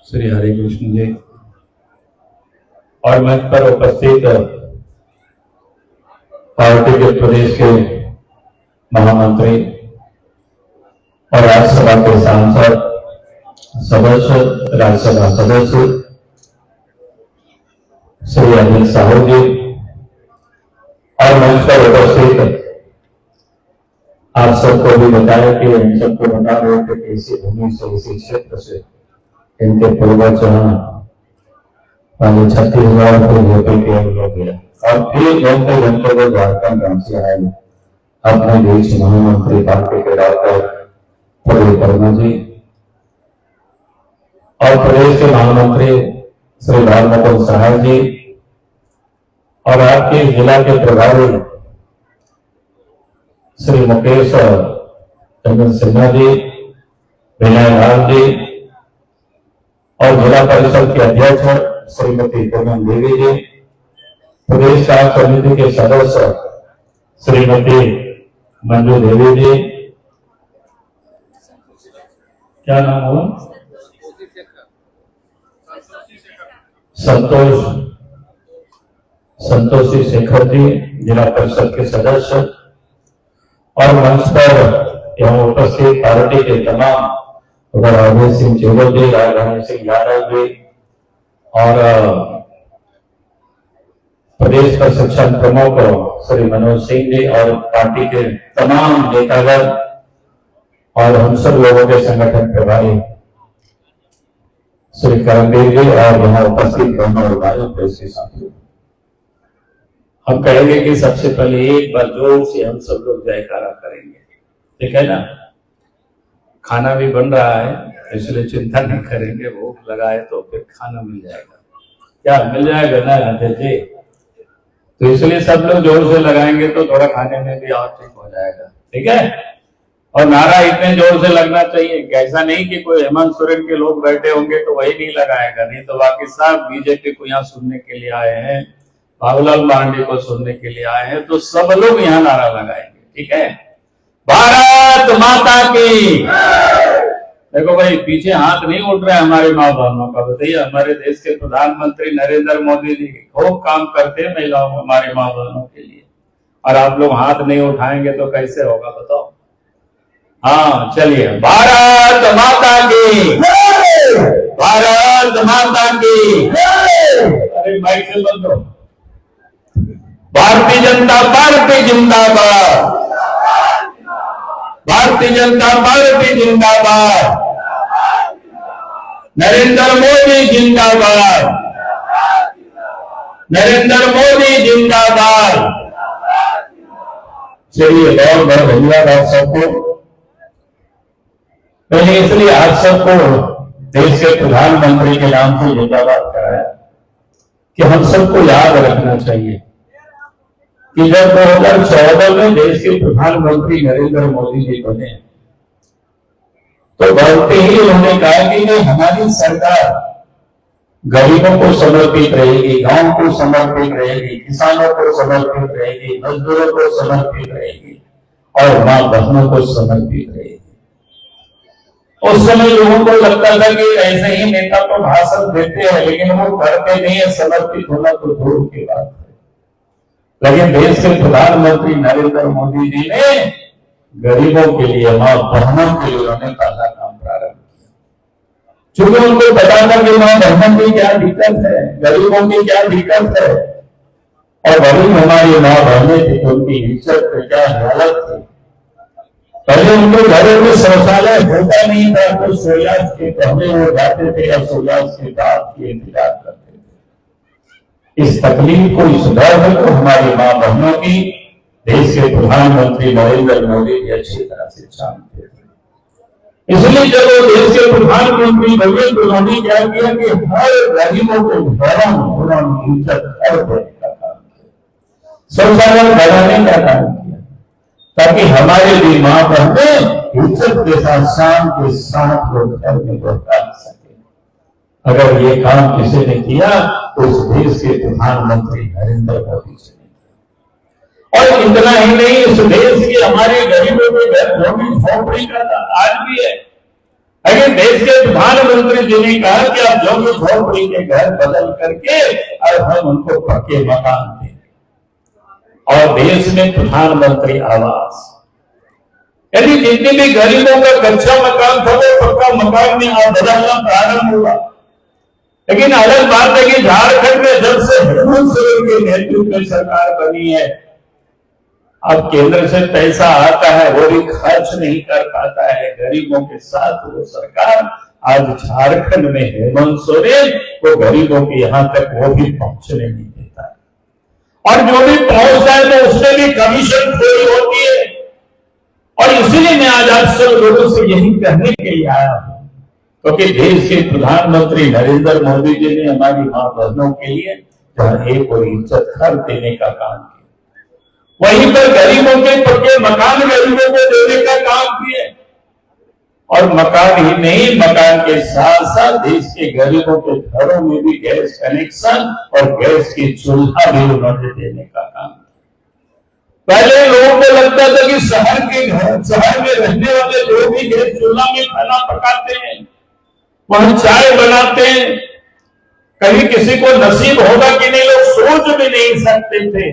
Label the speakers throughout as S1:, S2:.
S1: श्री हरे कृष्ण जी और मंच पर उपस्थित पार्टी के प्रदेश के महामंत्री और राज्यसभा के सांसद सदस्य, राज्यसभा सदस्य श्री अनिल साहू जी और मंच पर उपस्थित आप सबको भी बताया कि हम सबको बता रहे थे कि इसी भूमि से, इसी क्षेत्र से इनके पूर्वज वाले 36,000 को यूपी के लोग गया और फिर घूमते घूमते वो झारखंड गांव से आए अपने बीच महामंत्री पार्टी के डॉक्टर प्रदीप वर्मा जी और प्रदेश के महामंत्री श्री राम मुकुंद सहाय जी और आपके जिला के प्रभारी श्री मुकेश चंद्र सिन्हा जी, विनय लाल जी और जिला परिषद के अध्यक्ष श्रीमती पूनम देवी जी, प्रदेश कार्य समिति के सदस्य श्रीमती मंजू देवी जी, क्या नाम हुआ, संतोषी शेखर जी, जिला परिषद के सदस्य और मंच पर एवं उपस्थित पार्टी के तमाम अभय सिंह चेवल जी, राजधानी सिंह यादव जी और प्रदेश प्रशिक्षण प्रमुख श्री मनोज सिंह जी और पार्टी के तमाम नेतागण और हम सब लोगों के संगठन प्रभारी श्री करमवीर जी और यहाँ उपस्थित बहनों और भाइयों प्रेस के साथियों, हम कहेंगे कि सबसे पहले एक बार जोर से हम सब लोग जयकारा करेंगे, ठीक है ना। खाना भी बन रहा है इसलिए चिंता नहीं करेंगे, भूख लगा है तो फिर खाना मिल जाएगा, क्या मिल जाएगा ना राधे जी, तो इसलिए सब लोग जोर से लगाएंगे तो थोड़ा खाने में भी और ठीक हो जाएगा, ठीक है। और नारा इतने जोर से लगना चाहिए कि ऐसा नहीं कि कोई हेमंत सोरेन के लोग बैठे होंगे तो वही नहीं लगाएगा, नहीं तो बाकी सब बीजेपी को यहाँ सुनने के लिए आए हैं, बाबूलाल मांडी को सुनने के लिए आए हैं, तो सब लोग यहाँ नारा लगाएंगे, ठीक है। भारत माता की। देखो भाई पीछे हाथ नहीं उठ रहा है हमारे माँ बहनों का, बताइए हमारे देश के प्रधानमंत्री नरेंद्र मोदी जी खूब काम करते हैं महिलाओं हमारे माँ बहनों के लिए, और आप लोग हाथ नहीं उठाएंगे तो कैसे होगा बताओ। हाँ चलिए, भारत माता की, भारत माता की। अरे माइक से बोल दो, भारतीय जनता पार्टी जिंदाबाद, भारतीय जनता पार्टी जिंदाबाद, नरेंद्र मोदी जिंदाबाद, नरेंद्र मोदी जिंदाबाद। चलिए बहुत बहुत धन्यवाद आप सबको। मैंने इसलिए आप सबको देश के प्रधानमंत्री के नाम से जिंदाबाद कराया कि हम सबको याद रखना चाहिए कि जब 2014 में देश के प्रधानमंत्री नरेंद्र मोदी जी बने तो बनते ही उन्होंने कहा कि नहीं, हमारी सरकार गरीबों को समर्पित रहेगी, गांव को समर्पित रहेगी, किसानों को समर्पित रहेगी, मजदूरों को समर्पित रहेगी और मां बहनों को समर्पित रहेगी। उस समय लोगों को लगता था कि ऐसे ही नेता तो भाषण देते हैं लेकिन वो करते नहीं है, समर्पित होना तो दूर की बात है। लेकिन देश के प्रधानमंत्री नरेंद्र मोदी जी ने गरीबों के लिए, मां बहनों के लिए उन्होंने पहला काम प्रारंभ किया, क्योंकि उनको पता था कि मां बहनों की क्या दिक्कत है, गरीबों की क्या दिक्कत है, और गरीब हमारी मां बहनें थी तो उनकी इज्जत पे क्या हालत थी। पहले उनके घरों में शौचालय होता नहीं था तो सूर्यास्त के पहले वो जाते थे या सूर्यास्त के बाद की इंतजार करते थे। इस तकलीफ को, इस दर्द को हमारी मां बहनों की देश के प्रधानमंत्री नरेंद्र मोदी जी अच्छी तरह से जानते थे। इसलिए जब वो देश के प्रधानमंत्री बने तो उन्होंने क्या किया कि हर गरीबों को भरण, उन्होंने इज्जत हर देने का काम किया, शौचालय बनाने का काम किया, ताकि हमारे भी मां बहनें इज्जत के साथ, शान के साथ लोग घर में लौटा सके। अगर ये काम किसी ने किया तो उस देश के प्रधानमंत्री नरेंद्र मोदी जी ने किया। और इतना ही नहीं, इस देश के हमारे गरीबों के घर झोपड़ी का आज भी है। अगर देश के प्रधानमंत्री जी ने कहा कि आप जो झोपड़ी के घर बदल करके और हम उनको पक्के मकान दें, और देश में प्रधानमंत्री आवास, यानी जितने भी गरीबों का कच्चा मकान था वो पक्का मकान में आप बदलना प्रारंभ हुआ। लेकिन अलग बात है कि झारखंड में जब से हेमंत सोरेन के नेतृत्व में सरकार बनी है, अब केंद्र से पैसा आता है वो भी खर्च नहीं कर पाता है गरीबों के साथ वो सरकार। आज झारखंड में हेमंत सोरेन वो गरीबों के यहां तक वो भी पहुंचने नहीं देता है, और जो भी पहुंचता है तो उसमें भी कमीशन खोरी होती है। और इसीलिए मैं आज आप सब लोगों से यही कहने के लिए आया हूं, क्योंकि देश के प्रधानमंत्री नरेंद्र मोदी जी ने हमारी मां बहनों के लिए एक और इज्जत घर देने का काम किया, वहीं पर गरीबों के पक्के मकान गरीबों को देने का काम किए, और मकान ही नहीं, मकान के साथ साथ देश के गरीबों के घरों में भी गैस कनेक्शन और गैस की चूल्हा भी उन्होंने देने का काम किया। पहले लोगों को लगता था कि शहर में रहने वाले लोग ही गैस चूल्हा में खाना पकाते हैं, वहां चाय बनाते हैं, कहीं किसी को नसीब होगा कि नहीं लोग सोच भी नहीं सकते थे,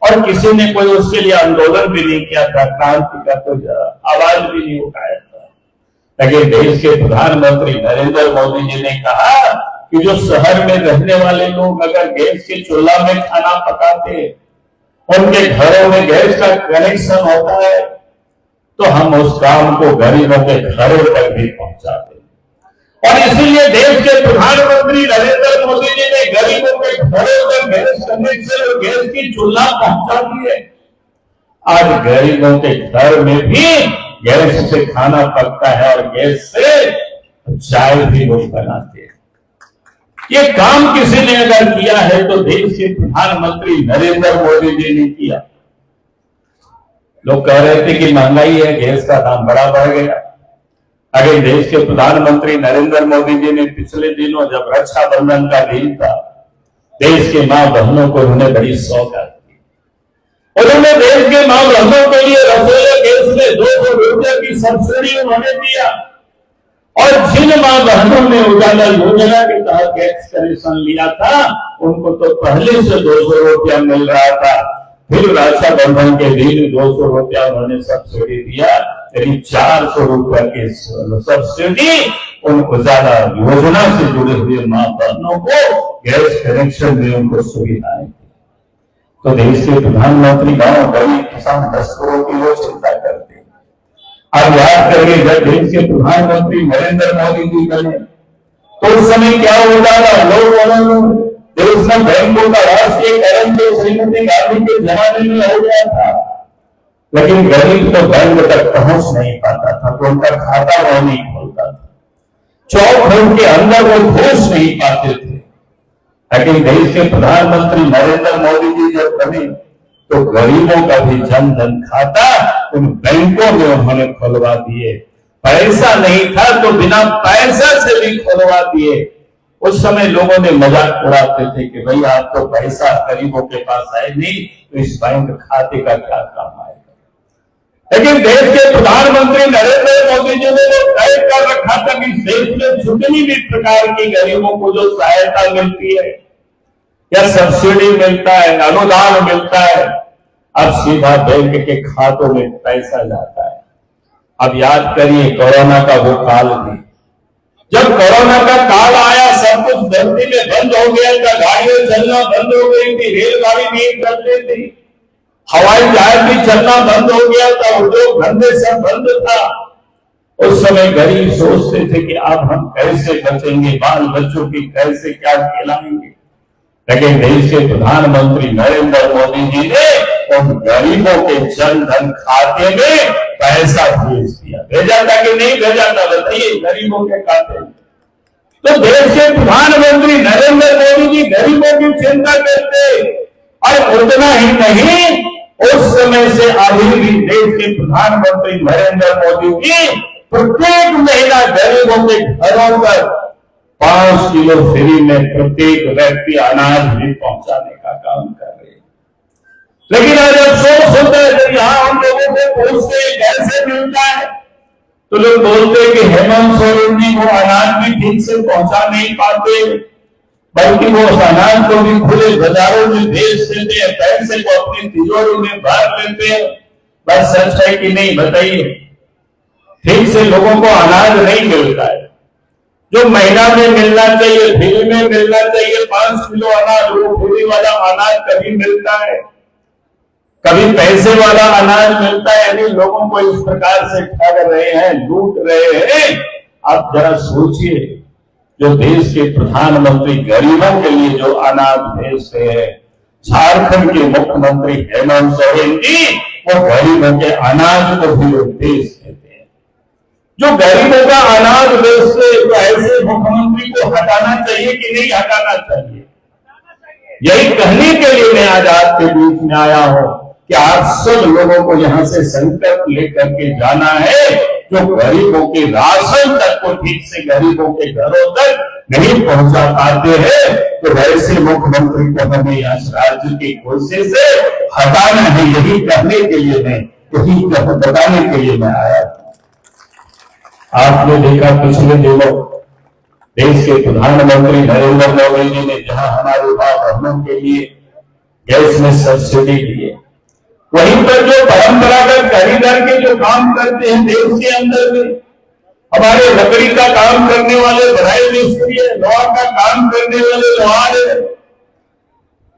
S1: और किसी ने कोई उसके लिए आंदोलन भी नहीं किया था, क्रांति का कोई आवाज भी नहीं उठाया था। लेकिन देश के प्रधानमंत्री नरेंद्र मोदी जी ने कहा कि जो शहर में रहने वाले लोग अगर गैस के चूल्हा में खाना पकाते, उनके घरों में गैस का कनेक्शन होता है, तो हम उस काम को गरीबों के घरों तक भी पहुंचाते। और इसीलिए देश के प्रधानमंत्री नरेंद्र मोदी जी ने गरीबों के घरों तक गैस कनेक्शन और गैस की चूल्हा पहुंचा दी है। आज गरीबों के घर में भी गैस से खाना पकता है और गैस से चाय भी लोग बनाते हैं। ये काम किसी ने अगर किया है तो देश के प्रधानमंत्री नरेंद्र मोदी जी ने किया। लोग कह रहे थे कि महंगाई है, गैस का दाम बड़ा बढ़ गया। अगर देश के प्रधानमंत्री नरेंद्र मोदी जी ने पिछले दिनों जब रक्षाबंधन का दिन था, देश के मां बहनों को उन्होंने बड़ी सौगात दी। उन्होंने देश के मां बहनों के लिए रसोई गैस में 200 रुपये की सब्सिडी उन्होंने दिया, और जिन मां बहनों ने उजाला योजना के तहत गैस कनेक्शन लिया था उनको तो पहले से 200 रुपया मिल रहा था, फिर रक्षाबंधन के दिन 200 रुपया उन्होंने सब्सिडी दिया, यानी 400 रुपया की सब्सिडी उन उजाला योजना से जुड़े हुए मां बहनों को गैस कनेक्शन में उनको सुविधाएं। तो देश के प्रधानमंत्री गांव गरीब किसान मजदूरों की वो चिंता करते। आप याद करिए जब देश के प्रधानमंत्री नरेंद्र मोदी जी बने तो उस समय क्या होता था, लोग देश में बैंकों का राष्ट्रीयकरण तो श्रीमती गांधी के जमाने में हो गया था, लेकिन गरीब तो बैंक तक पहुंच नहीं पाता था, तो उनका खाता वो नहीं खोलता था, चौक के अंदर वो घुस नहीं पाते थे। लेकिन देश के प्रधानमंत्री नरेंद्र मोदी जी जब बने तो गरीबों का भी जन धन खाता उन बैंकों में उन्होंने खुलवा दिए। पैसा नहीं था तो बिना पैसा से भी खुलवा दिए। उस समय लोगों ने मजाक उड़ाते थे कि भाई आप तो पैसा गरीबों के पास है नहीं, तो इस बैंक खाते का क्या काम आएगा। लेकिन देश के प्रधानमंत्री नरेंद्र मोदी जी ने वो तय कर रखा था कि देश में जितनी भी प्रकार की गरीबों को जो सहायता मिलती है या सब्सिडी मिलता है, अनुदान मिलता है, अब सीधा बैंक के खातों में पैसा जाता है। अब याद करिए कोरोना का वो काल भी, जब कोरोना का काल आया सब कुछ धरती में बंद हो गया था, गाड़ियां चलना बंद हो गई थी, रेलगाड़ी नहीं चलती थी, हवाई जहाज भी चलना बंद हो गया था, उद्योग धंधे सब बंद था। उस समय गरीब सोचते थे कि अब हम कैसे बचेंगे, बाल बच्चों की कैसे क्या खिलाएंगे। लेकिन देश के प्रधानमंत्री नरेंद्र मोदी जी ने उन गरीबों के जन धन खाते में पैसा भेज दिया। भेजा था कि नहीं भेजा था, बताइए, गरीबों के खाते में। तो देश के प्रधानमंत्री नरेंद्र मोदी जी गरीबों की चिंता करते, और उतना ही नहीं, उस समय से अभी भी देश के प्रधानमंत्री नरेंद्र मोदी जी प्रत्येक महीना गरीबों के घरों पर 5 किलो फ्री में प्रत्येक व्यक्ति अनाज भी पहुंचाने का काम कर रहे हैं। लेकिन आज अफसोस होता है जब यहां हम लोगों से पूछते कैसे मिलता है, तो लोग बोलते हैं कि हेमंत सोरेन जी वो अनाज भी ठीक से पहुंचा नहीं पाते, बल्कि वो उस अनाज को भी खुले बाजारों में बेच देते हैं, पैसे को अपनी तिजोरी में भर लेते हैं। बस सच है कि नहीं बताइए? ठीक से लोगों को अनाज नहीं मिलता है। जो महीना में मिलना चाहिए, फ्री में मिलना चाहिए 5 किलो अनाज, वो फ्री वाला अनाज कभी मिलता है, कभी पैसे वाला अनाज मिलता है। यानी लोगों को इस प्रकार से ठग रहे हैं, लूट रहे हैं। आप जरा सोचिए, जो देश के प्रधानमंत्री गरीबों के लिए जो अनाज भेजते हैं, झारखंड के मुख्यमंत्री हेमंत सोरेन जी वो गरीबों के अनाज को भी वो बेच देते हैं। जो गरीबों का अनाज बेचते, तो ऐसे मुख्यमंत्री को हटाना चाहिए कि नहीं हटाना चाहिए? यही कहने के लिए मैं आज आपके बीच में आया हूं कि आप सब लोगों को यहां से संकल्प लेकर के जाना है। जो गरीबों के राशन तक को ठीक से गरीबों के घरों तक नहीं पहुंचा पाते हैं, तो वैसे मुख्यमंत्री को हमें इस राज्य की कुर्सी से हटाना है। यही कहने के लिए मैं, यही बताने के लिए मैं आया। आपने देखा पिछले दिनों देश के प्रधानमंत्री नरेंद्र मोदी जी ने जहां हमारे मां बहनों के लिए गैस में सब्सिडी दी है, वहीं पर जो परंपरागत कारीगर के जो काम करते हैं देश के अंदर में, हमारे लकड़ी का काम करने वाले बढ़ाई मिस्त्री है, लोहा का काम करने वाले लोहार है,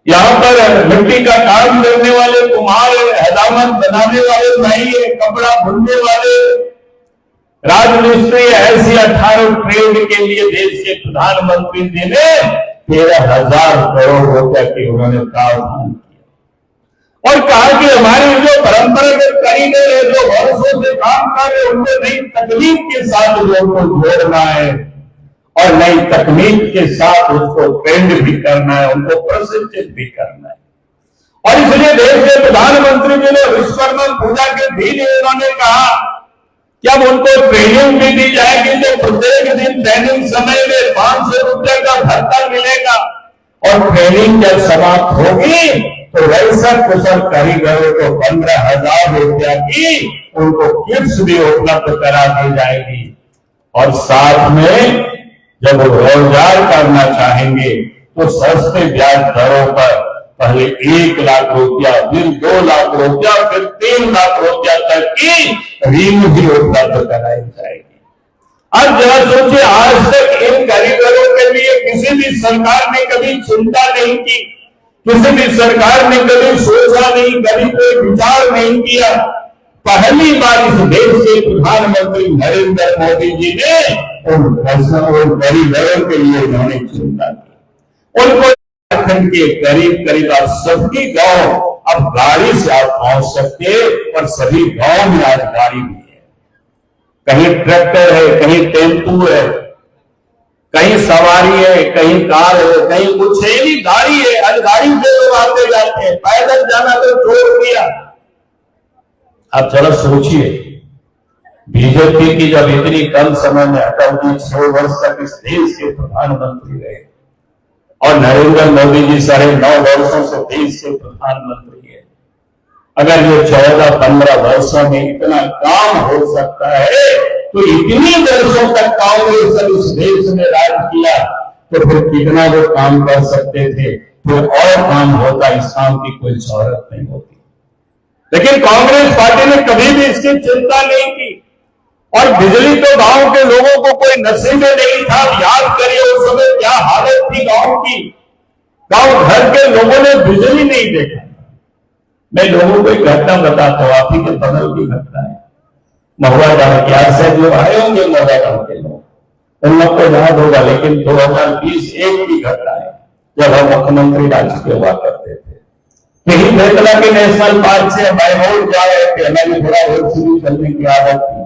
S1: यहाँ पर मिट्टी का काम करने वाले कुम्हार है, हजामत बनाने वाले भाई है, कपड़ा बुनने वाले राजमिस्त्री, ऐसी 18 ट्रेड के लिए देश के प्रधानमंत्री जी ने 13,000 करोड़ रुपए की उन्होंने प्रावधान किया और कहा कि हमारी जो परंपरागत कारीगर है, जो वर्षों से काम कर रहे, उनको नई तकनीक के साथ उनको जोड़ना है और नई तकनीक के साथ उसको ट्रेंड भी करना है, उनको प्रशिक्षित भी करना है। और इसलिए देश के प्रधानमंत्री जी ने विश्वकर्मा पूजा के दिन उन्होंने कहा कि अब उनको ट्रेनिंग भी दी जाएगी, तो प्रत्येक दिन ट्रेनिंग समय में 500 रुपए का भत्ता मिलेगा और ट्रेनिंग जब समाप्त होगी तो वैसा कुशल कारीगरों को 15,000 रुपया की उनको किट्स भी उपलब्ध करा दी जाएगी। और साथ में जब वो रोजगार करना चाहेंगे तो सस्ते ब्याज दरों पर पहले 1 लाख रुपया, फिर 2 लाख रुपया, फिर 3 लाख रुपया तक की ऋण भी उपलब्ध कराई जाएगी। अब जरा सोचिए, आज तक इन कारीगरों के लिए किसी भी सरकार ने कभी चिंता नहीं की, किसी भी सरकार ने कभी सोचा नहीं, कभी कोई विचार नहीं किया। पहली बार इस देश के प्रधानमंत्री नरेंद्र मोदी जी ने उन कारीगरों के लिए उन्होंने चिंता की। उनको झारखंड के करीब करीब आप सबकी गांव अब गाड़ी से आप पहुंच सकते और सभी गांव में आज गाड़ी भी है। कहीं ट्रैक्टर है, कहीं टेम्पू है, कहीं सवारी है, कहीं कार है, कहीं कुछ है, भी गाड़ी है। आज गाड़ी से लोग आते जाते हैं, पैदल जाना तो छोड़ दिया। आप जरा सोचिए, बीजेपी की जब इतनी कम समय में अटल जी 6 वर्ष तक इस देश के प्रधानमंत्री रहे और नरेंद्र मोदी जी 9.5 वर्षों से देश के प्रधानमंत्री है, अगर ये 14-15 वर्षों में इतना काम हो सकता है तो इतनी वर्षों तक कांग्रेस ने इस देश में राज किया तो फिर कितना वो काम कर सकते थे, फिर और काम होता, इस काम की कोई जरूरत नहीं होती। लेकिन कांग्रेस पार्टी ने कभी भी इसकी चिंता नहीं की और बिजली तो गांव के लोगों को कोई नसीब में नहीं था। याद करिए उस समय क्या हालत थी गांव की, गांव घर के लोगों ने बिजली नहीं देखा। मैं लोगों को एक घटना बताता हूं, आप ही के बगल की घटना है। महुआ गांव के आज से जो आए होंगे महुआ गांव के लोग, उन लोग को याद होगा, लेकिन 2020-1 की घटना है जब हम मुख्यमंत्री राज्य के हुआ करते थे। यही बेतला के नेशनल पार्क से बाय रोड जा रहे थे, हमारी थोड़ा रोड शुरू चलने की आदत थी,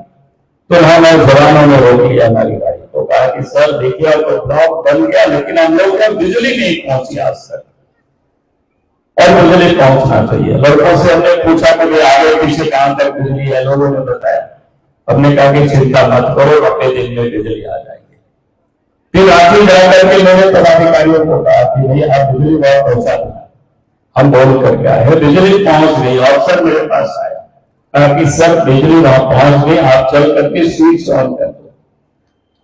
S1: तो हमने जवानों ने रोक लिया हमारी गाड़ी को, कहा कि सर देखिए तो ब्लॉक बन गया, लेकिन हम लोग तक बिजली नहीं पहुंची आज तक और बिजली पहुंचना चाहिए। लड़कों से हमने पूछा कि आगे पीछे कहां तक बिजली है, लोगों ने बताया। हमने कहा कि चिंता मत करो, अपने दिन में बिजली आ जाएगी। फिर रांची जाकर के मैंने पदाधिकारियों को कहा कि भैया आप बिजली बहुत पहुंचा देना। हम बोल करके आए, बिजली पहुंच गई, अफसर मेरे पास आया, कि सर बिजली वहां पहुंच गई, आप चल करके स्विच ऑन कर दो।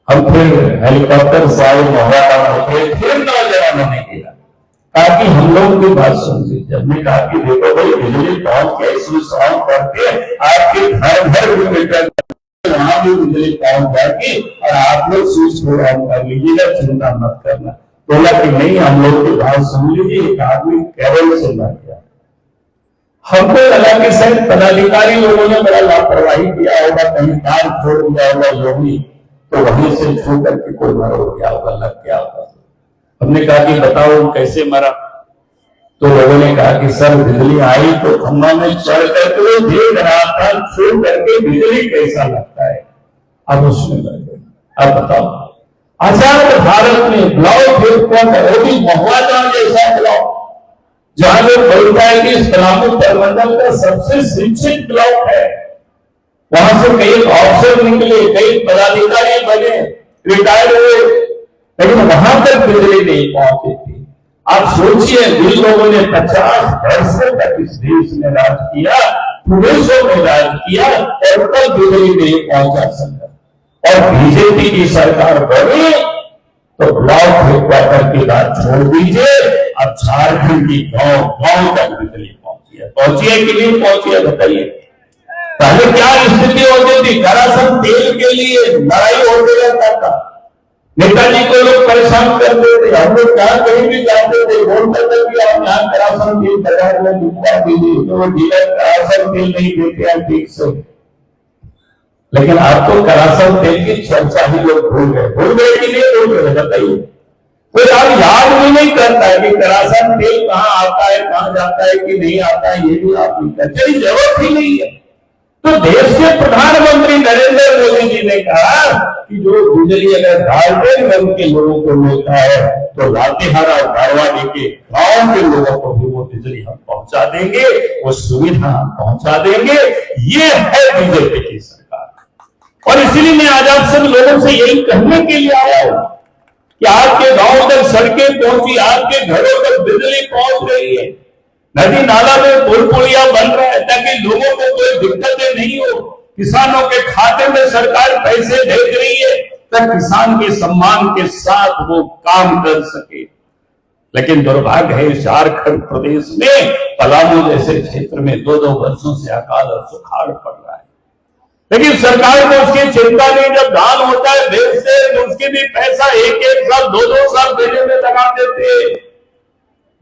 S1: हम फिर हेलीकॉप्टर से आए, महुआ होते फिर नौजवानों ने किया, कहा कि हम लोग की बात सुन लीजिए। हमने कहा कि देखो भाई, बिजली पहुंच के स्विच ऑन करके आपके घर घर मीटर वहां भी बिजली पहुंच जाएगी और आप लोग स्विच को ऑन कर लीजिएगा, चिंता मत करना। बोला कि नहीं, हम लोग की बात सुन लीजिए। एक आदमी केवल सुनना गया, हमको लगा कि शायद पदाधिकारी लोगों ने बड़ा लापरवाही किया होगा, कहीं तार छोड़ दिया होगा जो भी, तो वहीं से छू करके कोई मर हो गया होगा, लग गया होगा। हमने कहा कि बताओ कैसे मरा? तो लोगों ने कहा कि सर बिजली आई तो खम्भा में चढ़ करके देख रहा था, छू करके बिजली कैसा लगता है, अब उसमें लग गए। अब बताओ, आजाद भारत में ब्लॉक हेडक्वार्टर, वो भी महुआ जैसा ब्लॉक, जहां लोग बोलता है कि सलामू प्रबंधन का सबसे शिक्षित ब्लॉक है, वहां से कई ऑफिसर निकले, कई पदाधिकारी बने, रिटायर हुए, लेकिन वहां तक बिजली नहीं पहुंची थी। आप सोचिए, जिन लोगों ने 50 वर्षों तक इस देश में राज किया, प्रदेशों में राज किया, और तक बिजली नहीं पहुंचा सकता, और बीजेपी की सरकार बनी तो ब्लॉक हेडक्वार्टर की बात छोड़ दीजिए, अब झारखंड की गांव गांव तक बिजली पहुंची है कि नहीं पहुंची है? बताइए। पहले क्या स्थिति होती थी? करासन तेल के लिए लड़ाई होती रहता था, नेताजी को लोग परेशान करते थे, हम लोग कहा कहीं भी जाते थे, बोलते थे कि आप यहाँ करासन तेल बाजार में बिकवा दीजिए, तो वो डीलर करासन तेल नहीं देते हैं ठीक से। लेकिन आपको करासन तेल की चर्चा ही लोग भूल गए कि नहीं भूल गए? बताइए। कोई आप याद भी नहीं करता है कि करासन तेल कहाँ आता है, कहाँ जाता है कि नहीं आता है, ये भी आप नहीं करते, जरूरत ही नहीं है। तो देश के प्रधानमंत्री नरेंद्र मोदी जी ने कहा कि जो बिजली अगर डाल्टनगंज के लोगों को मिलता है तो लातेहारा और बारवानी के गांव के लोगों को भी वो बिजली हम पहुंचा देंगे, वो सुविधा हम पहुंचा देंगे। ये है बीजेपी की सरकार। और इसीलिए मैं आज आप सब लोगों से यही कहने के लिए आया हूं कि आपके गांव तक सड़कें पहुंची, आपके घरों तक बिजली पहुंच रही है, नदी नाला में पुल पुलिया बन रहा है, ताकि लोगों को कोई दिक्कतें नहीं हो, किसानों के खाते में सरकार पैसे भेज रही है ताकि किसान के सम्मान के साथ वो काम कर सके। लेकिन दुर्भाग्य है, झारखंड प्रदेश में पलामू जैसे क्षेत्र में 2-2 वर्षों से अकाल और सुखाड़ पड़ रहा है, लेकिन सरकार को उसकी चिंता नहीं। जब धान होता है बेचते हैं तो उसके भी पैसा 1-1 साल 2-2 साल देने में लगा देते हैं।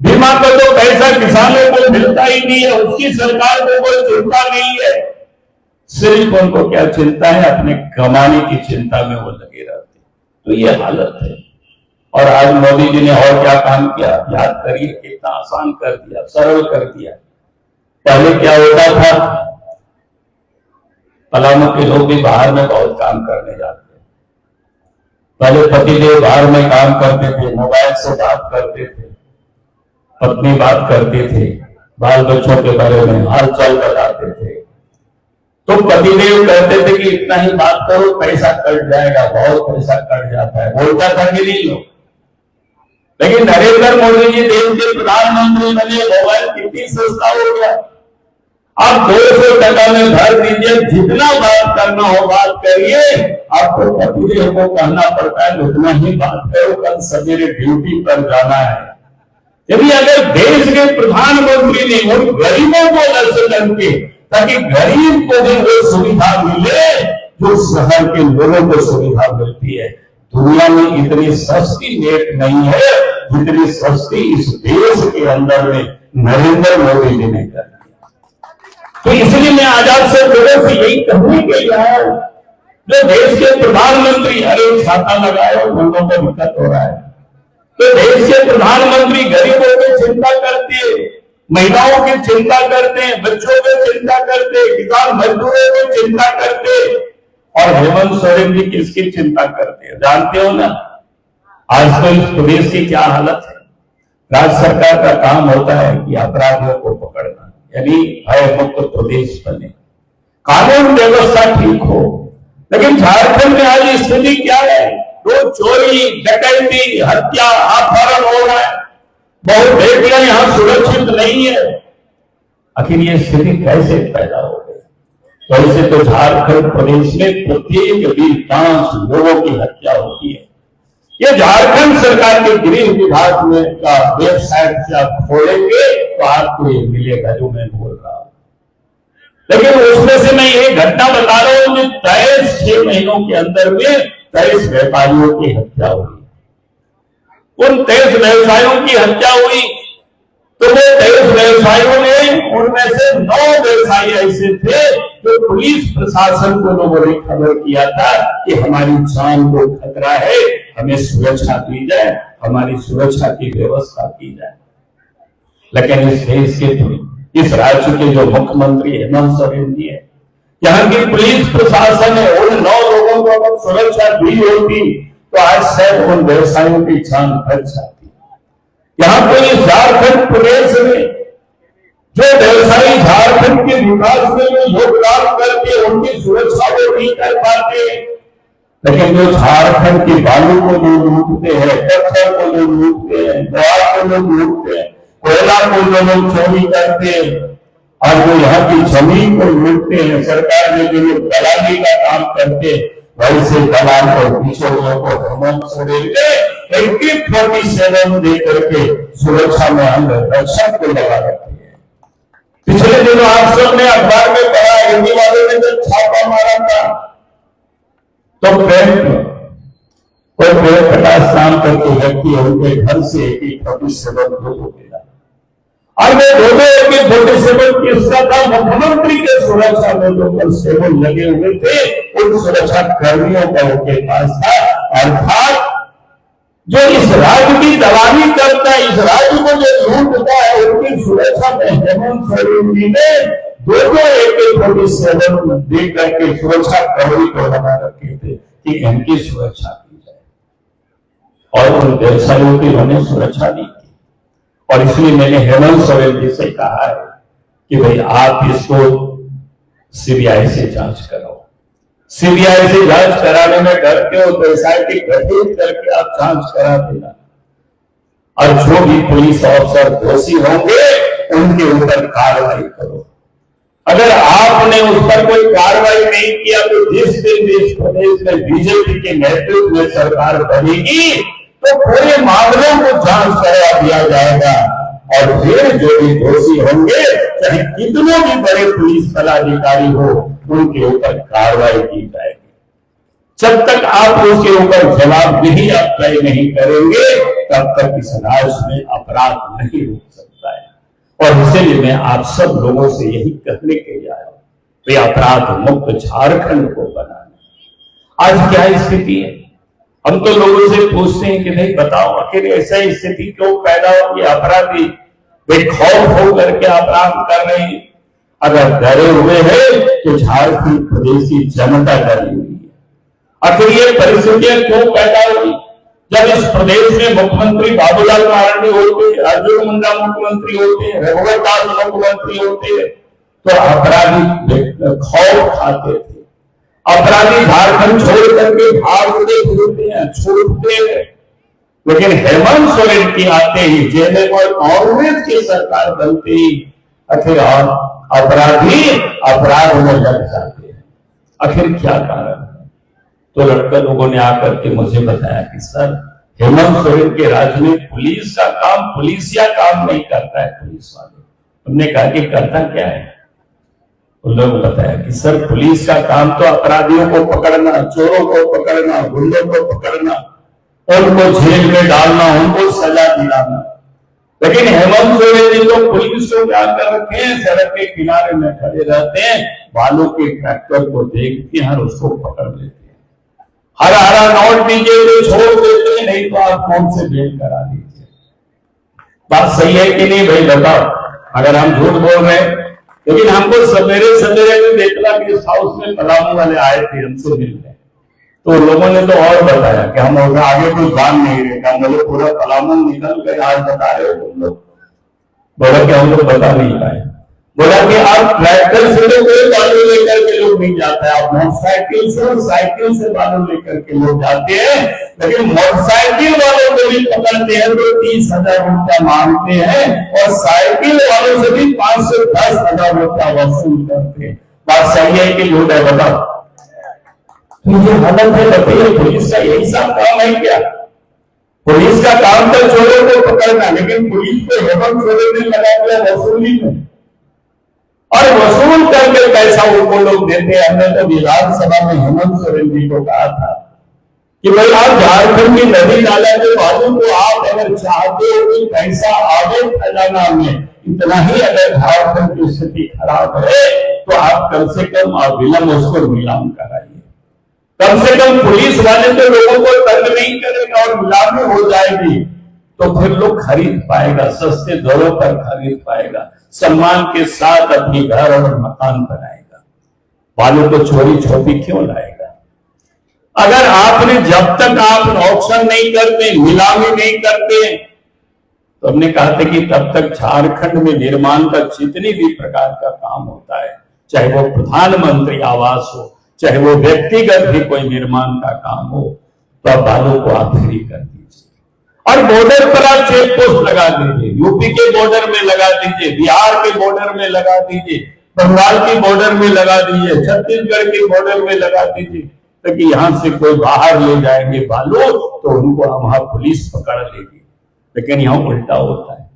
S1: बीमा का तो पैसा किसानों को मिलता ही नहीं है, उसकी सरकार को कोई चिंता नहीं है। सिर्फ उनको क्या चिंता है? अपने कमाने की चिंता में वो लगे रहते। तो ये हालत है। और आज मोदी जी ने और क्या काम किया, याद करिए, कितना आसान कर दिया, सरल कर दिया। पहले क्या होता था, पलामू के लोग भी बाहर में बहुत काम करने जाते, पहले पतिदेव बाहर में काम करते थे, मोबाइल से बात करते थे, पत्नी बात करते थे, बाल बच्चों के बारे में हाल चाल बताते थे, तो पतिदेव कहते थे कि इतना ही बात करो, पैसा कट जाएगा, बहुत पैसा कट जाता है, बोलता था कि नहीं लोग। लेकिन नरेंद्र मोदी जी देश के प्रधानमंत्री बने, मोबाइल कितनी सस्ता हो गया। आप 200 टका में भर दीजिए, जितना बात करना हो बात करिए। आपको पतिदेव को कहना पड़ता है उतना ही बात करो, कल सवेरे ड्यूटी पर जाना है। यदि अगर देश के प्रधानमंत्री ने उन गरीबों को लक्ष्य करके, ताकि गरीब को भी वो सुविधा मिले जो शहर के लोगों को सुविधा मिलती है। दुनिया में इतनी सस्ती नेट नहीं है जितनी सस्ती इस देश के अंदर में नरेंद्र मोदी जी ने कर दिया। तो इसलिए मैं आजाद से लोगों से यही कहने के लिए आया हूं, जो देश के प्रधानमंत्री अरे छाता लगाए और लोगों को दिक्कत हो रहा है, तो देश के प्रधानमंत्री गरीबों की चिंता करते हैं, महिलाओं की चिंता करते हैं, बच्चों की चिंता करते हैं, किसान मजदूरों की चिंता करते हैं। और हेमंत सोरेन जी किसकी चिंता करते हैं जानते हो ना? आज तो इस प्रदेश की क्या हालत है। राज्य सरकार का काम होता है कि अपराधियों को पकड़ना, यानी भय मुक्त प्रदेश बने, कानून व्यवस्था ठीक हो। लेकिन झारखंड में आज स्थिति क्या है? रोज चोरी, डकैती, हत्या, अपहरण हो रहा है, बहुत बेटियां यहां सुरक्षित नहीं है। आखिर ये स्थिति कैसे पैदा हो गई? वैसे तो झारखंड प्रदेश में प्रत्येक दिन 5 लोगों की हत्या होती है। ये झारखंड सरकार के गृह विभाग में का वेबसाइट से आप खोलेंगे तो आपको ये मिलेगा जो मैं बोल रहा हूं। लेकिन उसमें से मैं ये घटना बता रहा हूं कि 6 महीनों के अंदर में 23 व्यापारियों की हत्या हुई। उन 23 व्यवसायियों की हत्या हुई तो वो 23 व्यवसायियों ने, उनमें से 9 व्यवसायी ऐसे थे जो पुलिस प्रशासन को लोगों ने खबर किया था कि हमारी जान को खतरा है, हमें सुरक्षा दी जाए, हमारी सुरक्षा की व्यवस्था की जाए। लेकिन इस देश के, इस राज्य के जो मुख्यमंत्री हेमंत सोरेन जी है, यहाँ की पुलिस प्रशासन है, उन 9 लोगों को अगर सुरक्षा दी होती तो आज शायद उन व्यवसायियों की जान बच जाती। यहाँ पर इस झारखंड प्रदेश में जो व्यवसायी झारखंड के विकास में योगदान करके उनकी सुरक्षा को नहीं कर पाते, लेकिन जो झारखंड के बालू को लोग लूटते हैं, पत्थर को लोग लूटते हैं, लोहा को लोग लूटते हैं, कोयला को जो लोग चोरी करते हैं और जो यहाँ की जमीन को लूटते हैं, सरकार में जो लोग दलाली का काम करते हैं, वैसे दलाल और बिचौलियों को हेमंत सोरेन ने AK-47 दे करके सुरक्षा में अंग रक्षक को लगा रखी है। पिछले दिनों आप सबने अखबार में पढ़ा, हिंदी वालों ने जब छापा मारा था तो कोई 50 साल तक के व्यक्ति उनके घर से AK-47 को मिला और वे दो AK-47 किसका था? मुख्यमंत्री के सुरक्षा में जो कांस्टेबल लगे हुए थे उन सुरक्षा कर्मियों का उनके पास था। अर्थात जो इस राज्य की दलाली करता है, इस राज्य को जो लूटता है, उनकी सुरक्षा में हेमंत सोरेन जी ने 2 AK-47 दे करके सुरक्षा कर्मी को लगा रखे थे कि इनकी सुरक्षा की जाए और उन व्यवसायियों की उन्हें सुरक्षा दी थी। और इसलिए मैंने हेमंत सोरेन जी से कहा है कि भाई आप इसको CBI से जांच कराओ। CBI से जांच कराने में डरते हो तो SIT गठित करके आप जांच करा देना और जो भी पुलिस अफसर दोषी होंगे उनके ऊपर कार्रवाई करो। अगर आपने उस पर कोई कार्रवाई नहीं किया तो जिस दिन इस प्रदेश में BJP के नेतृत्व में सरकार बनेगी तो पूरे मामलों को जांच करा दिया जाएगा और फिर जो भी दोषी होंगे, चाहे कितने भी बड़े पुलिस पदाधिकारी हो, उनके ऊपर कार्रवाई की जाएगी। जब तक आप उसके ऊपर जवाबदेही आप तय नहीं करेंगे तब तक इस राज्य में अपराध नहीं रुक सकता है। और इसीलिए मैं आप सब लोगों से यही कहने के लिए आया हूं, वे अपराध मुक्त झारखंड को बनाने। आज क्या स्थिति है? हम तो लोगों से पूछते हैं कि नहीं बताओ आखिर ऐसा स्थिति क्यों पैदा होगी? अपराधी वे खौफ हो करके अपराध कर रहे हैं। अगर डरे हुए हैं तो झारखंड प्रदेश की जनता डरी हुई है। आखिर ये परिस्थितियां क्यों पैदा हुई? जब इस प्रदेश में मुख्यमंत्री बाबूलाल मरांडी होते, अर्जुन मुंडा मुख्यमंत्री होते, रघुवर दास मुख्यमंत्री होते तो अपराधी खौफ खाते थे। अपराधी झारखंड छोड़ करके भागते फिरते हैं, छूटते हैं। लेकिन हेमंत सोरेन की आते ही जेल और कांग्रेस की सरकार बनते ही आखिर अपराधी अपराध में लग जाते हैं। आखिर क्या कारण है? तो लड़के लोगों ने आकर के मुझे बताया कि सर हेमंत सोरेन के राज्य में पुलिस का काम पुलिसिया काम नहीं करता है पुलिस वाले। हमने कहा कि करता क्या है? उन लोगों ने बताया कि सर पुलिस का काम तो अपराधियों को पकड़ना, चोरों को पकड़ना, गुंडों को पकड़ना, उनको जेल में डालना, उनको सजा दिलाना। लेकिन हेमंत सोरेन जी तो पुलिस को क्या कर रखे हैं, सड़क के किनारे में खड़े रहते हैं, बालू के ट्रैक्टर को देखते हैं और उसको पकड़ लेते हैं। हरा नोट दीजिए तो छोड़ देते हैं, नहीं तो आप कौन से जेल करा दीजिए। बात सही है कि नहीं भाई बताओ? अगर हम झूठ बोल रहे हैं, लेकिन हमको सवेरे सवेरे में बेतला गेस्ट हाउस में पलामू वाले आए थे हमसे मिलने, तो लोगों ने तो और बताया कि हम आगे कोई जान नहीं रहे। हम लोग पूरा पलामू निकल कर आज बता रहे हो तुम लोग। बोला कि हम लोग बता नहीं पाए। बोला कि आप ट्रैक्टर से तो कोई बालू लेकर के लोग नहीं जाता है, आप मोटरसाइकिल से और साइकिल से बालू लेकर के लोग जाते हैं। लेकिन मोटरसाइकिल वालों को भी पकड़ते हैं तो 30,000 रुपया मांगते हैं और साइकिल वालों से भी 5 से 10,000 रुपया वसूल करते हैं। बात सही है कि झूठ है? बताओ। तो ये हालत है, बताइए पुलिस का यही सब काम है क्या? पुलिस का काम तो चोरों को पकड़ना, लेकिन पुलिस को हेमंत सोरेन ने लगा दिया वसूली में, और वसूल करके पैसा उनको लोग देते हैं। हमने तो विधानसभा में हेमंत सोरेन जी को कहा था कि भाई आप झारखंड की नदी नाला के बालू को आप अगर चाहते हो कि पैसा आगे खजाना में, इतना ही अगर झारखंड की स्थिति खराब है तो आप कम से कम अविलंब उसको नीलाम कराइए। कम से कम पुलिस वाले तो लोगों को तंग नहीं करेगा और नीलामी हो जाएगी तो फिर लोग खरीद पाएगा, सस्ते दरों पर खरीद पाएगा, सम्मान के साथ अपनी घर और मकान बनाएगा। बालू को चोरी छोपी क्यों लाएगा? अगर आपने, जब तक आप ऑक्शन नहीं करते, नीलामी नहीं करते, तो हमने कहा था कि तब तक झारखंड में निर्माण का जितनी भी प्रकार का काम होता है, चाहे वो प्रधानमंत्री आवास हो, चाहे वो व्यक्तिगत भी कोई निर्माण का काम हो, तो आप बालू को आप फ्री कर दीजिए। और बॉर्डर पर आप चेक पोस्ट लगा दीजिए, यूपी के बॉर्डर में लगा दीजिए, बिहार के बॉर्डर में लगा दीजिए, बंगाल के बॉर्डर में लगा दीजिए, छत्तीसगढ़ के बॉर्डर में लगा दीजिए, ताकि यहां से कोई बाहर ले जाएंगे बालू तो उनको वहां पुलिस पकड़ लेगी। लेकिन यहां उल्टा होता है,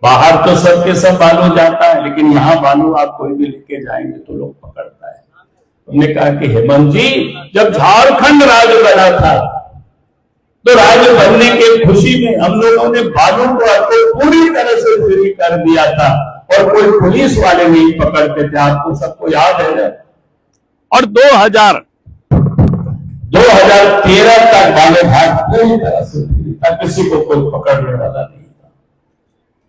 S1: बाहर तो सबके सब बालू जाता है, लेकिन यहां बालू आप कोई भी लेके जाएंगे तो लोग पकड़ता है। हमने कहा कि हेमंत जी, जब झारखंड राज्य बना था तो राज्य बनने के खुशी में हम लोगों ने बालू को पूरी तरह से फ्री कर दिया था और कोई पुलिस वाले नहीं पकड़ते थे, आपको सबको याद है। और 2013 तक बालू घाट पूरी तरह से फ्री था, किसी को कोई पकड़ने वाला नहीं था।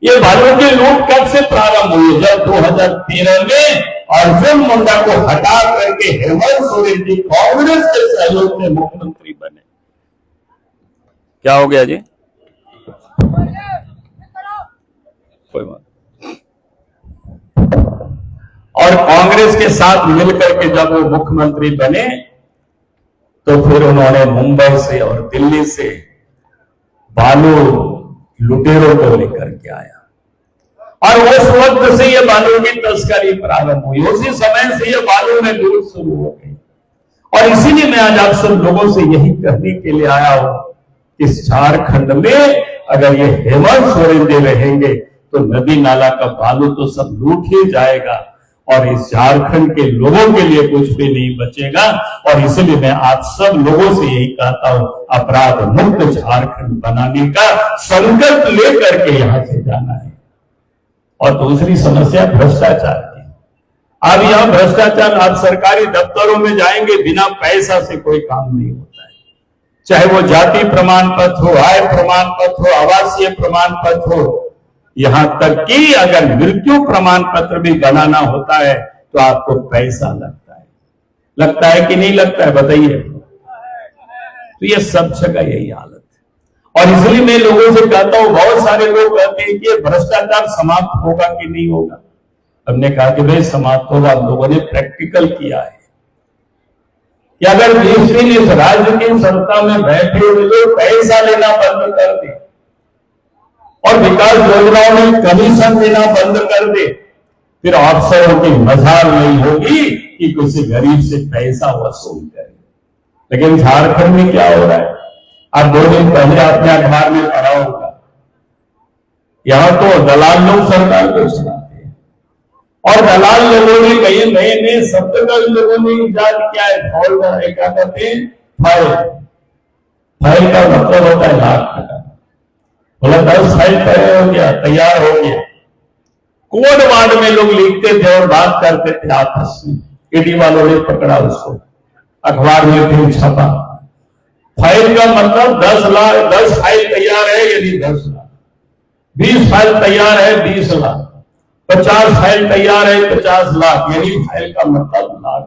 S1: ये बालू की लूट कब से प्रारंभ हुई? जब 2013 में अर्जुन मुंडा को हटा करके हेमंत सोरेन जी कांग्रेस के सहयोग से मुख्यमंत्री बने। क्या हो गया जी? कोई बात। और कांग्रेस के साथ मिलकर के जब वो मुख्यमंत्री बने तो फिर उन्होंने मुंबई से और दिल्ली से बालू लुटेरों को लेकर के आया, और उस वक्त से ये बालू की तस्करी प्रारंभ हुई। उसी समय से ये बालू में लूट शुरू हो गई। और इसीलिए मैं आज आप सब लोगों से यही कहने के लिए आया हूं कि इस झारखंड में अगर ये हेमंत सोरेन जी रहेंगे तो नदी नाला का बालू तो सब लूट ही जाएगा और इस झारखंड के लोगों के लिए कुछ भी नहीं बचेगा। और इसलिए मैं आप सब लोगों से यही कहता हूं, अपराध मुक्त झारखंड बनाने का संकल्प लेकर के यहां से जाना है। और दूसरी समस्या भ्रष्टाचार की। अब यहां भ्रष्टाचार, आप सरकारी दफ्तरों में जाएंगे, बिना पैसा से कोई काम नहीं होता है। चाहे वो जाति प्रमाण पत्र हो, आय प्रमाण पत्र हो, आवासीय प्रमाण पत्र हो, यहां तक कि अगर मृत्यु प्रमाण पत्र भी बनाना होता है तो आपको पैसा लगता है कि नहीं लगता है? बताइए। तो ये सब जगह यही हालत है। और इसलिए मैं लोगों से कहता हूं, बहुत सारे लोग कहते हैं कि भ्रष्टाचार समाप्त होगा कि नहीं होगा। हमने कहा कि भाई समाप्त होगा। हम लोगों ने प्रैक्टिकल किया है कि अगर देश में इस राज्य की सत्ता में बैठे हुए लोग पैसा लेना बंद कर दे और विकास योजनाओं में कमीशन देना बंद कर दे, फिर अफसरों की मजाल नहीं होगी कि किसी गरीब से पैसा वसूल करे। लेकिन झारखंड में क्या हो रहा है? आप 2 दिन पहले अपने अखबार में पढ़ा होगा, यहां तो दलाल लोग सरकार को चलाते हैं और दलाल लोगों ने कई नए नए शब्द का लोगों ने इजाद किया है। फॉल क्या कहते हैं? फाइल का मतलब होता है लाख टका। बोला 10 फाइल तैयार हो गया, तैयार हो गया। कोड वार्ड में लोग लिखते थे और बात करते थे आपस में। ईडी वालों ने पकड़ा उसको, अखबार में फिर छपा। फाइल का मतलब 10 लाख, 10 फाइल तैयार है यदि 10 लाख, 20 फाइल तैयार है 20 लाख, 50 फाइल तैयार है 50 लाख, यानी फाइल का मतलब लाख।